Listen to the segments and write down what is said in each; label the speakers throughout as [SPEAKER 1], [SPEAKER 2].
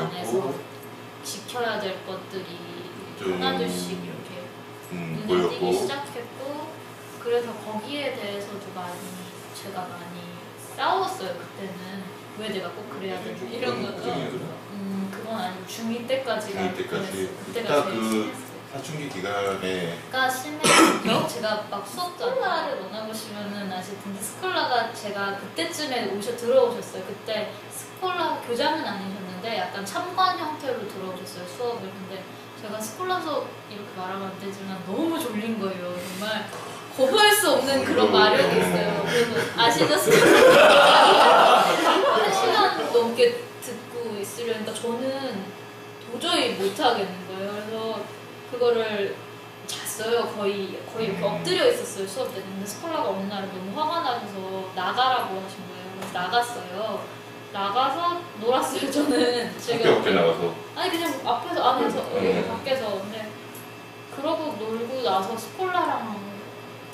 [SPEAKER 1] 안에서 지켜야 될 것들이 하나둘씩 이렇게 눈에 띄기 시작했고, 그래서 거기에 대해서도 제가 많이 싸웠어요. 그때는 왜 내가 꼭 그래야 되지 이런 거. 그건 아니고 중2 때까지.
[SPEAKER 2] 그때가 그 사춘기 기간에가
[SPEAKER 1] 심해요. 제가 막 수업 스콜라를 만나보시면은 아실 텐데, 스콜라가 제가 그때쯤에 들어오셨어요. 그때 스콜라 교장은 아니셨는데 약간 참관 형태로 들어오셨어요, 수업을. 근데 제가 스콜라 수업 이렇게 말하면 안 되지만 너무 졸린 거예요. 정말 거부할 수 없는 그런 마력이 있어요. 그래서 아시죠? 스콜라 1시간 넘게 듣고 있으려니까 저는 도저히 못 하겠는 거예요. 그래서 그거를 잤어요. 거의 이렇게 엎드려 있었어요, 수업 때. 근데 스콜라가 어느 날 너무 화가 나셔서 나가라고 하신 거예요. 그래서 나갔어요. 나가서 놀았어요, 저는.
[SPEAKER 2] 학교 밖에 나가서?
[SPEAKER 1] 아니, 그냥 안에서, 밖에서. 근데 그러고 놀고 나서 스콜라랑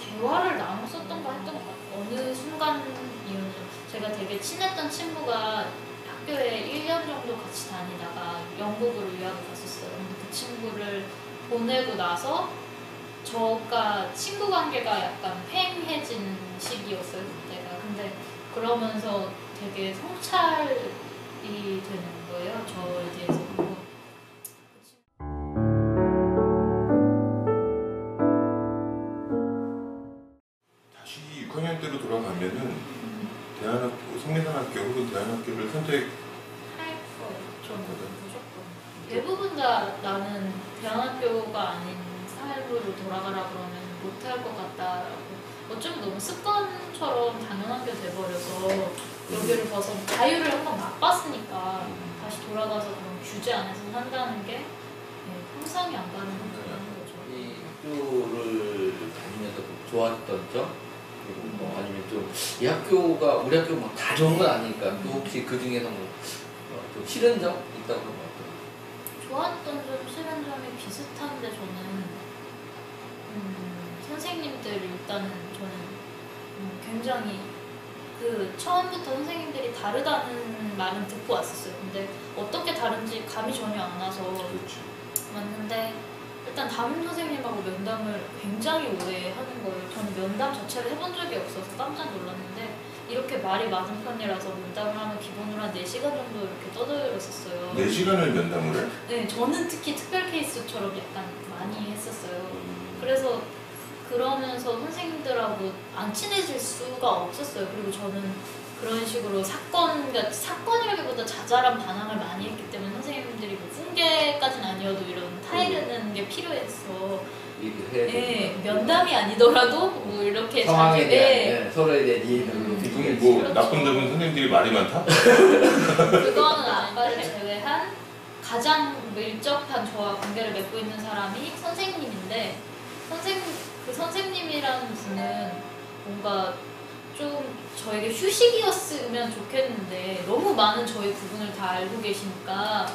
[SPEAKER 1] 대화를 나눴었던 거 했던 것 같아요. 어느 순간이었는지. 제가 되게 친했던 친구가 학교에 1년 정도 같이 다니다가 영국으로 유학을 갔었어요. 근데 그 친구를 보내고 나서 저가 친구 관계가 약간 팽해진 시기였어요, 그때가. 근데 그러면서 되게 성찰이 되는 거예요, 저에 대해서.
[SPEAKER 2] 다시 6학년 때로 돌아가면은 대안학교, 성내산학교 혹은 대안학교를 선택할
[SPEAKER 1] 거예요. 저는 무조건. 대부분 다 나는 대안학교가 아닌 삶으로 돌아가라 그러면 못할 것 같다라고. 어쩌면 너무 습관처럼 당연한 게 돼버려서 여기를 벗어 자유를 한번 맛봤으니까 다시 돌아가서 그런 규제 안에서 산다는 게 상상이 안 가는 거죠.
[SPEAKER 3] 이 학교를 다니면서 좋았던 점? 그리고 뭐 아니면 좀 이 학교가 우리 학교 뭐 다 좋은 건 아니니까 또 혹시 그 중에서 좀 싫은 점 있다고 그러면 어떤?
[SPEAKER 1] 좋았던 점, 싫은 점이 비슷한데 저는 선생님들 일단은 저는 굉장히 처음부터 선생님들이 다르다는 말은 듣고 왔었어요. 근데 어떻게 다른지 감이 전혀 안 와서 왔는데, 일단 담임 선생님하고 면담을 굉장히 오래 하는 거예요. 저는 면담 자체를 해본 적이 없어서 깜짝 놀랐는데, 이렇게 말이 많은 편이라서 면담을 하면 기본으로 한 4시간 정도 이렇게 떠들었었어요.
[SPEAKER 2] 4시간을 면담을 해?
[SPEAKER 1] 네, 저는 특히 특별 케이스처럼 약간 많이 했었어요. 그래서 그러면서 선생님들하고 안 친해질 수가 없었어요. 그리고 저는 그런 식으로 사건이라기보다 자잘한 반항을 많이 했기 때문에 선생님들이 뭐 훈계까지는 아니어도 이런 타이르는 게 필요해서 면담이 아니더라도 뭐 이렇게
[SPEAKER 3] 상황에 대한 서로에 대한 이해를
[SPEAKER 2] 뭐
[SPEAKER 1] 그렇죠.
[SPEAKER 2] 나쁜 점은 선생님들이 말이 많다?
[SPEAKER 1] 그거는 아빠를 제외한 가장 밀접한 저와 관계를 맺고 있는 사람이 선생님인데, 그 선생님이라는 분은 뭔가 좀 저에게 휴식이었으면 좋겠는데 너무 많은 저의 부분을 다 알고 계시니까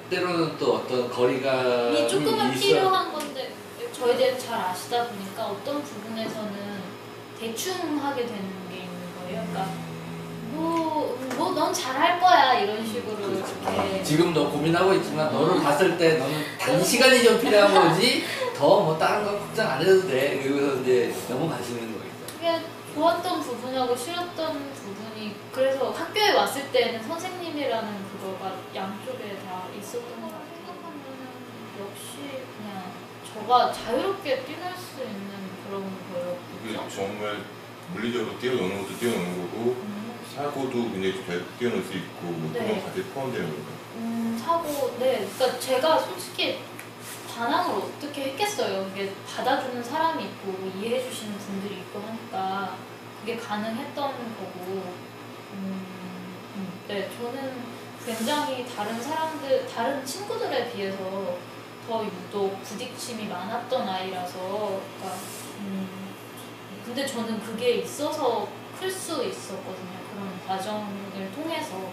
[SPEAKER 3] 때로는 또 어떤 거리감이
[SPEAKER 1] 조금은 필요한 건데 저에 대해 잘 아시다 보니까 어떤 부분에서는 대충 하게 되는 게 있는 거예요. 그러니까 넌 잘할 거야 이런 식으로 이렇게.
[SPEAKER 3] 지금 너 고민하고 있지만 너를 봤을 때 너는 단시간이 좀 필요한 거지 더 뭐 다른 거 걱정 안 해도 돼. 그래서 이제 넘어가시는 거겠죠.
[SPEAKER 1] 그게 좋았던 부분하고 싫었던 부분이, 그래서 학교에 왔을 때는 선생님이라는 그거가 양쪽에 다 있었던 것 같아요. 생각하면 역시 그냥 저가 자유롭게 뛰놀 수 있는 그런 거였죠.
[SPEAKER 2] 정말 물리적으로 뛰어노는 것도 뛰어노는 거고 사고도 굉장히 잘 뛰어놀 수 있고 뭐 그런 거 같이 포함되는 거죠.
[SPEAKER 1] 사고, 네. 그러니까 제가 솔직히 반항을 어떻게 했겠어요. 그게 받아주는 사람이 있고 이해해주시는 분들이 있고 하니까 그게 가능했던 거고. 네, 저는 굉장히 다른 친구들에 비해서 더 유독 부딪힘이 많았던 아이라서, 그러니까, 근데 저는 그게 있어서 클 수 있었거든요. 그런 과정을 통해서.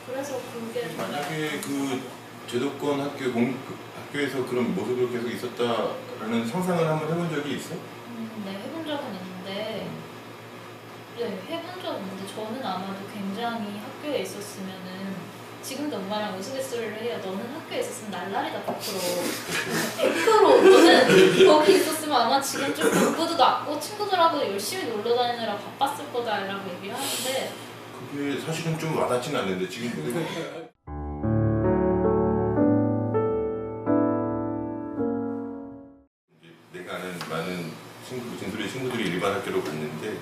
[SPEAKER 1] 그래서 그게
[SPEAKER 2] 만약에 그 제도권 학교에서 그런 모습을 계속 있었다라는 상상을 한번 해본 적이 있어?
[SPEAKER 1] 네, 해본 적은 있는데, 저는 저는 아마도 굉장히 학교에 있었으면은 지금도 엄마랑 우스갯소리를 해요. 너는 학교에 있었으면 날라리다 100%. 100% 너는 거기 있었으면 아마 지금 좀 공부도 낫고 친구들하고 열심히 놀러 다니느라 바빴을 거다라고 얘기를 하는데
[SPEAKER 2] 그게 사실은 좀 와닿지는 않는데 지금 내가 아는 많은 친구, 진솔이 친구들이 일반 학교로 갔는데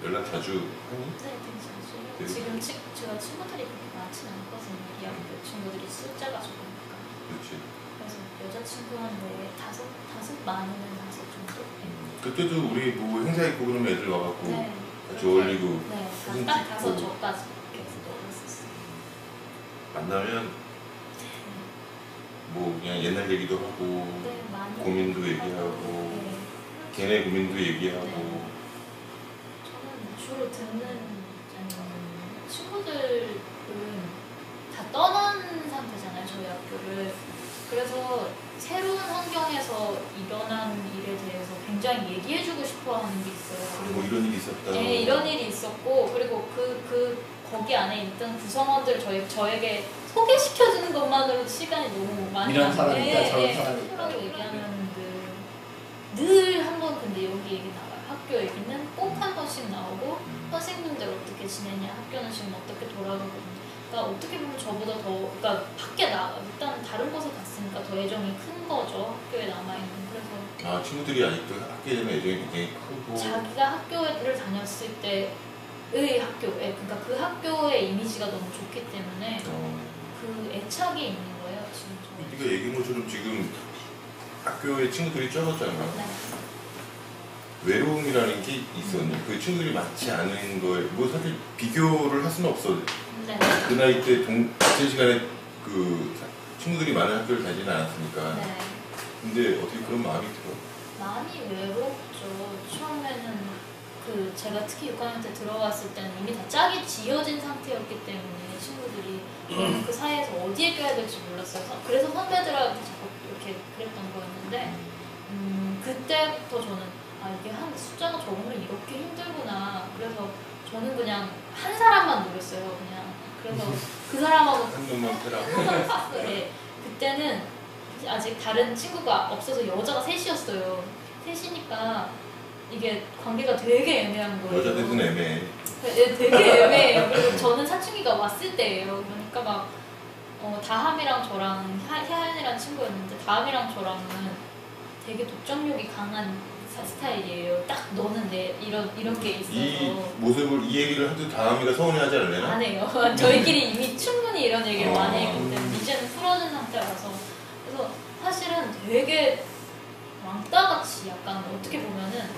[SPEAKER 2] 연락 자주 하니?
[SPEAKER 1] 네, 괜찮아요. 지금 제가 친구들이 그렇게 많지는 않거든요. 이 학교 친구들이 숫자가 적으니까.
[SPEAKER 2] 그렇지.
[SPEAKER 1] 그래서 여자친구 한 다섯 많으면 5 정도?
[SPEAKER 2] 그때도 우리 뭐 행사 있고 그러면 애들 와갖고
[SPEAKER 1] 네.
[SPEAKER 2] 같이 어울리고
[SPEAKER 1] 네,
[SPEAKER 2] 사진
[SPEAKER 1] 딱
[SPEAKER 2] 찍고
[SPEAKER 1] 5저까지 이렇게 놀았었어요.
[SPEAKER 2] 만나면 뭐 그냥 옛날 얘기도 하고
[SPEAKER 1] 네, 많이
[SPEAKER 2] 고민도 얘기하고
[SPEAKER 1] 네.
[SPEAKER 2] 걔네 고민도 얘기하고
[SPEAKER 1] 네. 저는 주로 듣는 친구들은 다 떠난 상태잖아요, 저희 학교를. 그래서 새로운 환경에서 일어난 일에 대해서 굉장히 얘기해주고 싶어 하는 게 있어요.
[SPEAKER 2] 뭐 이런 일이 있었다.
[SPEAKER 1] 네, 이런 일이 있었고, 그리고 거기 안에 있던 구성원들을 저에게 소개시켜주는 것만으로도 시간이 너무 많이
[SPEAKER 3] 이런 사람이 있다, 저런 사람이 있다.
[SPEAKER 1] 라고 얘기하면 늘 한 번 근데 여기 얘기 나와요. 학교 얘기는 꼭 한 번씩 나오고 선생님들 어떻게 지내냐, 학교는 지금 어떻게 돌아가고 있냐. 그러니까 어떻게 보면 저보다 더, 그러니까 밖에 일단 다른 곳에 갔으니까 더 애정이 큰 거죠. 학교에 남아있는. 그래서
[SPEAKER 2] 아 친구들이 아직도 학교에 대한 애정이 굉장히 크고
[SPEAKER 1] 자기가 학교를 다녔을 때의 학교에, 그러니까 그 학교의 이미지가 너무 좋기 때문에 그 애착이 있는 거예요, 지금 저.
[SPEAKER 2] 네가 얘기한 것처럼 지금 학교에 친구들이 적었잖아.
[SPEAKER 1] 네.
[SPEAKER 2] 외로움이라는 게 있었니? 그 친구들이 맞지 않은 거에 뭐 사실 비교를 할 수는 없어.
[SPEAKER 1] 네.
[SPEAKER 2] 그 나이 때 같은 시간에 그 친구들이 많은 학교를 다니지는 않았으니까.
[SPEAKER 1] 네.
[SPEAKER 2] 근데 어떻게 그런 마음이 들어?
[SPEAKER 1] 많이 외롭죠. 처음에는 제가 특히 6학년 때 들어갔을 때는 이미 다 짝이 지어진 상태였기 때문에 친구들이 그 사이에서 어디에 껴야 될지 몰랐어요. 그래서 선배들하고 자꾸 이렇게 그랬던 거였는데 그때부터 저는 이게 한 숫자가 적으면 이렇게 힘들구나. 그래서 저는 그냥 한 사람만 노렸어요. 그냥 그래서 그 사람하고
[SPEAKER 2] 한 놈만 빼라.
[SPEAKER 1] 네. 그때는 아직 다른 친구가 없어서 여자가 셋이었어요. 셋이니까 이게 관계가 되게 애매한 거예요.
[SPEAKER 2] 여자 대신 애매해.
[SPEAKER 1] 네, 되게 애매해요. 그리고 저는 사춘기가 왔을 때예요. 그러니까 막 다함이랑 저랑 혜연이랑 친구였는데 다함이랑 저랑은 되게 독점력이 강한 스타일이에요. 딱 너는 내 이런 게 있어서
[SPEAKER 2] 이 모습을 이 얘기를 해도 다음이가 서운해하지 않을래나?
[SPEAKER 1] 안 해요. 저희끼리 이미 충분히 이런 얘기를 많이 했기 때문에 이제는 풀어진 상태라서. 그래서 사실은 되게 왕따같이 약간 어떻게 보면은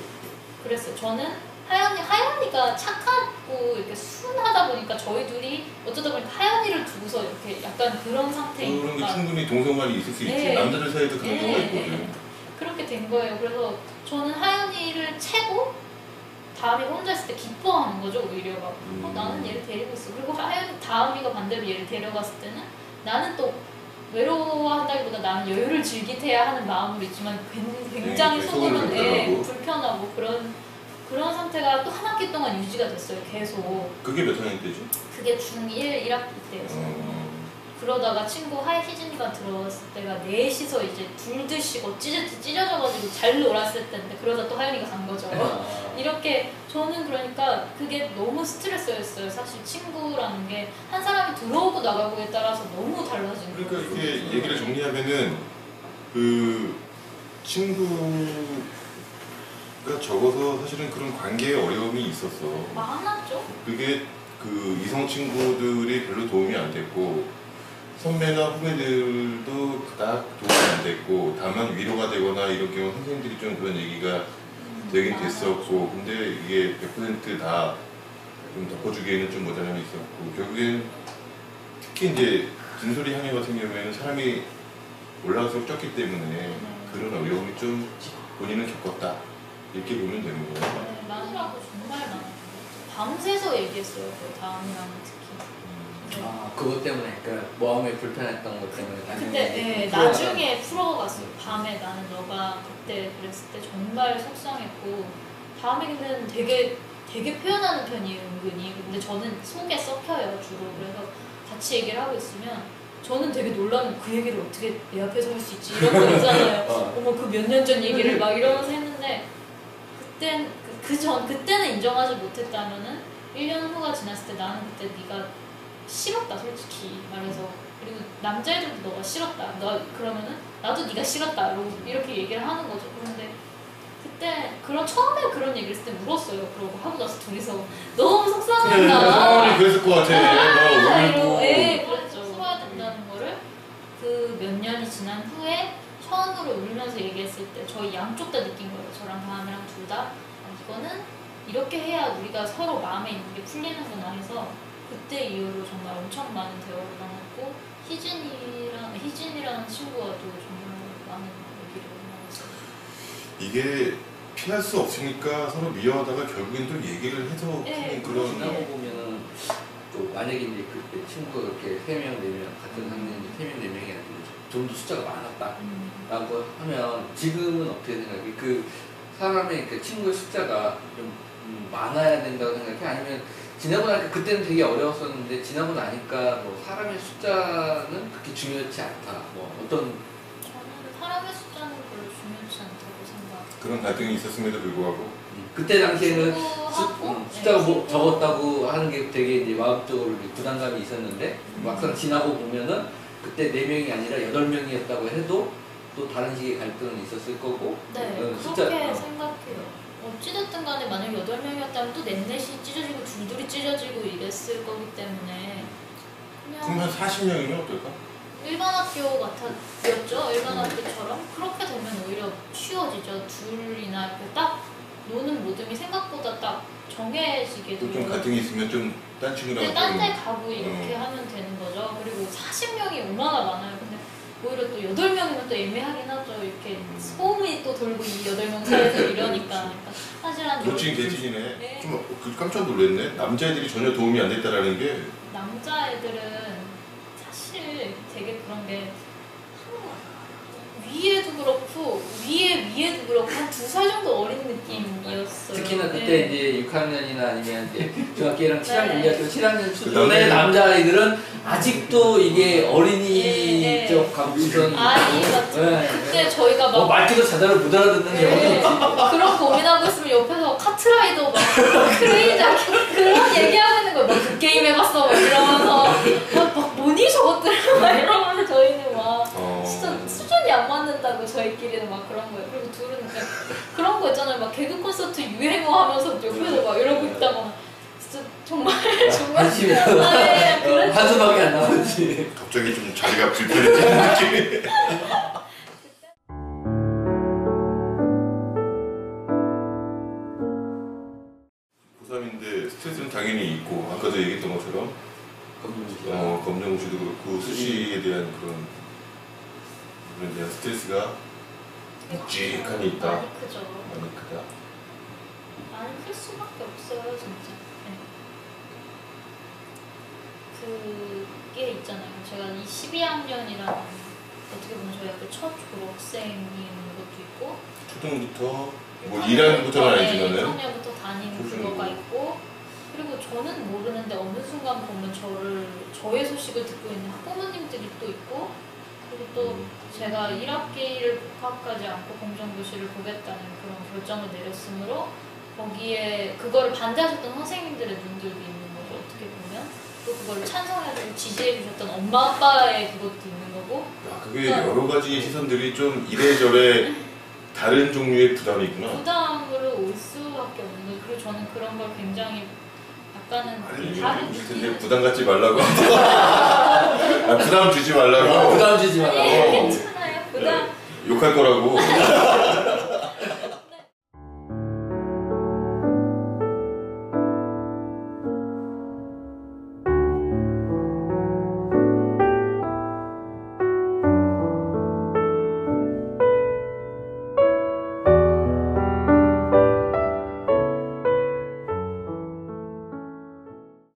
[SPEAKER 1] 그랬어요. 저는 하연이가 착하고 이렇게 순하다 보니까 저희 둘이 어쩌다 보니까 하연이를 두고서 이렇게 약간 그런 상태니까
[SPEAKER 2] 그런 게 충분히 동성관이 있을 수 있지.
[SPEAKER 1] 네.
[SPEAKER 2] 남자들 사이에도 그런
[SPEAKER 1] 네,
[SPEAKER 2] 경우가
[SPEAKER 1] 네.
[SPEAKER 2] 있거든.
[SPEAKER 1] 그렇게 된 거예요. 그래서 저는 하연이를 채고 다음이 혼자 있을 때 기뻐하는 거죠. 오히려 막 나는 얘를 데리고 있어. 그리고 다음이가 반대로 얘를 데려갔을 때는 나는 또 외로워한다기보다 나는 여유를 즐기해야 하는 마음으로 있지만 굉장히
[SPEAKER 2] 네,
[SPEAKER 1] 속으로는 불편하고 그런 상태가 또 한 학기 동안 유지가 됐어요. 계속.
[SPEAKER 2] 그게 몇 학년 때죠?
[SPEAKER 1] 그게 중1 1학기 때였어요. 그러다가 친구 희진이가 들어왔을 때가 넷이서 이제 둘드시고 찢어져가지고 잘 놀았을 때인데 그러다 또 하연이가 간 거죠. 이렇게 저는 그러니까 그게 너무 스트레스였어요. 사실 친구라는 게 한 사람이 들어오고 나가고에 따라서 너무 달라지는 거예요.
[SPEAKER 2] 그러니까 이게 얘기를 정리하면은 그 친구가 적어서 사실은 그런 관계에 어려움이 있었어.
[SPEAKER 1] 많았죠.
[SPEAKER 2] 그게 그 이성 친구들이 별로 도움이 안 됐고 선배나 후배들도 그닥 도움이 안 됐고 다만 위로가 되거나 이런 경우 선생님들이 좀 그런 얘기가 되긴 됐었고 근데 이게 100% 다 좀 덮어주기에는 좀 모자람이 있었고 결국엔 특히 이제 진솔이 향해 같은 경우에는 사람이 올라갈수록 적기 때문에 그런 어려움이 좀 본인은 겪었다 이렇게 보면 되는 거예요.
[SPEAKER 1] 네, 많으라고 정말 많아요. 밤새서 얘기했어요. 그 다음이랑 특히.
[SPEAKER 3] 그것 때문에 그 마음이 불편했던 것 때문에
[SPEAKER 1] 근데 네, 나중에 풀어갔어요. 밤에 나는 너가 그때 그랬을 때 정말 속상했고 다음에는 되게 되게 표현하는 편이에요, 은근히. 근데 저는 속에 썩혀요, 주로. 그래서 같이 얘기를 하고 있으면 저는 되게 놀라는 그 얘기를 어떻게 내 앞에서 할 수 있지 이런 거 있잖아요. 어머 그 몇 년 전 얘기를 막 이러면서 했는데 그때는 인정하지 못했다면은 1년 후가 지났을 때 나는 그때 네가 싫었다 솔직히 말해서. 그리고 남자애들도 너가 싫었다. 그러면은 나도 네가 싫었다. 이렇게 얘기를 하는 거죠. 그런데 그때 처음에 그런 얘기를 했을 때 울었어요. 그러고 하고 나서 둘이서 너무 속상하다.
[SPEAKER 2] 상황이 그랬을 것 같아. 나 울고.
[SPEAKER 1] 그랬죠. 풀어야 된다는 거를 그 몇 년이 지난 후에 처음으로 울면서 얘기했을 때 저희 양쪽 다 느낀 거예요. 저랑 다음이랑 둘 다 이거는 이렇게 해야 우리가 서로 마음에 있는 게 풀리는구나 해서 그때 이후로 정말 엄청 많은 대화를 나눴고 희진이라는 친구와도 정말 많은 얘기를 나눴어요.
[SPEAKER 2] 이게 피할 수 없으니까 서로 미워하다가 결국엔 또 얘기를 해서 그런
[SPEAKER 3] 지나고 보면은 또 만약에 이제 그때 친구가 그렇게 3명, 4명 같은 학년이 3명, 4명이 아니고 좀 더 숫자가 많았다라고 하면 지금은 어떻게 생각해? 그 사람의 그 친구의 숫자가 좀 많아야 된다고 생각해? 아니면 지나고 나니까 그때는 되게 어려웠었는데 지나고 나니까 뭐 사람의 숫자는 그렇게 중요하지 않다. 뭐 어떤
[SPEAKER 1] 저는 사람의 숫자는 별로 중요하지 않다고 생각.
[SPEAKER 2] 그런 갈등이 있었음에도 불구하고
[SPEAKER 3] 그때 당시에는 숫자가 뭐
[SPEAKER 1] 친구.
[SPEAKER 3] 적었다고 하는 게 되게 이제 마음적으로 부담감이 있었는데 막상 지나고 보면은 그때 4명이 아니라 8명이었다고 해도 또 다른 식의 갈등은 있었을 거고.
[SPEAKER 1] 네,
[SPEAKER 3] 숫자,
[SPEAKER 1] 그렇게 생각해요. 어찌됐든 간에 만약 8명이었다면 또 넷넷이 찢어지고 둘둘이 찢어지고 이랬을 거기 때문에
[SPEAKER 2] 그럼
[SPEAKER 1] 그냥
[SPEAKER 2] 한 40명이면 어떨까?
[SPEAKER 1] 일반 학교 같았죠. 일반 학교처럼 그렇게 되면 오히려 쉬워지죠. 둘이나 이렇게 딱 노는 모듬이 생각보다 딱 정해지게
[SPEAKER 2] 또 좀
[SPEAKER 1] 돼요.
[SPEAKER 2] 갈등이 있으면 좀 딴 친구랑
[SPEAKER 1] 근데 딴 데 가고 이렇게
[SPEAKER 2] 음.
[SPEAKER 1] 하면 되는 거죠. 그리고 40명이 얼마나 많아요. 근데 오히려 또 8명이면 또 애매하긴 하죠. 이렇게 소음이 또 돌고 이 8명 사이에서 이러니까. 그러니까 사실 한
[SPEAKER 2] 그렇지
[SPEAKER 1] 12
[SPEAKER 2] 대진이네.
[SPEAKER 1] 네.
[SPEAKER 2] 좀 깜짝 놀랐네. 남자애들이 전혀 도움이 안 됐다라는 게
[SPEAKER 1] 남자애들은 사실 되게 그런 게 위에도 그렇고 위에도 그렇고 한 2살 정도 어린 느낌이었어요.
[SPEAKER 3] 특히나 그때
[SPEAKER 1] 네.
[SPEAKER 3] 이제 6학년이나 아니면 이제 중학교 1학년, 7학년,
[SPEAKER 1] 네.
[SPEAKER 3] 2학년, 7학년 수준의 남자아이들은 아직도 이게 어린이적 감수성이
[SPEAKER 1] 맞죠.
[SPEAKER 3] 네.
[SPEAKER 1] 그때 저희가 막
[SPEAKER 3] 뭐 말귀도 제대로 못 알아듣는
[SPEAKER 1] 네.
[SPEAKER 3] 경우도
[SPEAKER 1] 그런 고민하고 있으면 옆에서 카트라이더 막 크레이지 그런 얘기하고 있는 거예요. 막 그 게임 해봤어 막 이러면서 막 뭐니 저것들 막 이러면서 저희는 막 진짜 수준이 안 맞는다고 저희끼리는 막 그런 거예요. 그리고 둘은 그냥 그런 거 있잖아요. 막 개그 콘서트 유행어 하면서 옆에서 막 이러고 있다가 진짜 정말
[SPEAKER 3] 한심해.
[SPEAKER 1] 네, 그랬죠.
[SPEAKER 3] 한숨밖에 안 나오지.
[SPEAKER 2] 갑자기 좀 자리가 불편해지는 느낌이. 고3인데 스트레스는 당연히 있고 아까도 얘기했던 것처럼 검정고시도 그렇고 수시에 대한 그런 대한 스트레스가 묵직하니 있다.
[SPEAKER 1] 많이 크죠.
[SPEAKER 2] 많이 크다.
[SPEAKER 1] 많이 클 수밖에 없어요, 진짜. 네. 그게 있잖아요. 제가 이 12학년이라는 어떻게 보면 저희가 첫 졸업생인 것도 있고
[SPEAKER 2] 초등부터 뭐 1학년부터는 아니지만은
[SPEAKER 1] 1학년부터 다니는 그거가 있고 그리고 저는 모르는데 어느 순간 보면 저의 소식을 듣고 있는 학부모님들이 또 있고 그리고 또 제가 1학기를 복학하지 않고 공정고시를 보겠다는 그런 결정을 내렸으므로 거기에 그거를 반대하셨던 선생님들의 눈들도 있는 거죠. 어떻게 보면 또 그걸 찬성해주고 지지해주셨던 엄마 아빠의 그것도 있는 거고
[SPEAKER 2] 야, 그게 여러 가지 시선들이 좀 이래저래 다른 종류의 부담이 있구나.
[SPEAKER 1] 부담으로 올 수밖에 없는 거예요. 그리고 저는 그런 걸 굉장히 약간은 다른
[SPEAKER 2] 근데 부담 갖지 말라고. 아, 부담 주지 말라고.
[SPEAKER 3] 부담 주지 말라고.
[SPEAKER 1] 괜찮아요. 부담
[SPEAKER 2] 욕할 거라고.